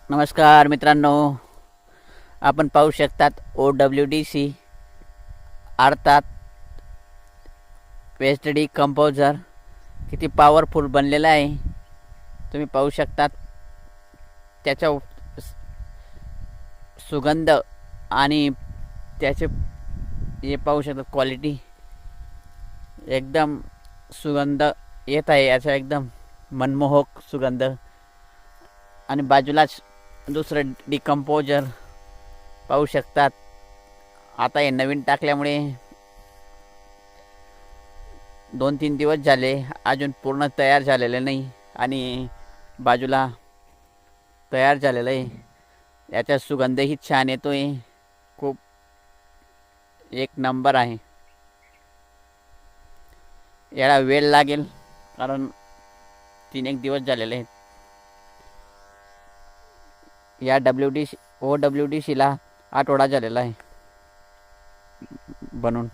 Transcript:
नमस्कार मित्रांनो, आपण पाहू शकतात OWDC अर्थात वेस्ट डिकम्पोजर किती पॉवरफुल बनलेला आहे. तुम्ही पाहू शकतात त्याचा सुगंध आणि त्याचे हे पाहू शकतात क्वालिटी एकदम सुगंध येत आहे याचा एकदम मनमोहक सुगंध. आणि बाजूलाच दुसरं डिकम्पोजर पाहू शकतात. आता हे नवीन टाकल्यामुळे 2-3 दिवस झाले, अजून पूर्ण तयार झालेले नाही आणि बाजूला तयार झालेलं आहे. याचा सुगंधही छान येतोय, खूप एक नंबर आहे. याला वेळ लागेल कारण 3-1 दिवस झालेले आहेत. या OWDCला आठवडा झालेला आहे बनून.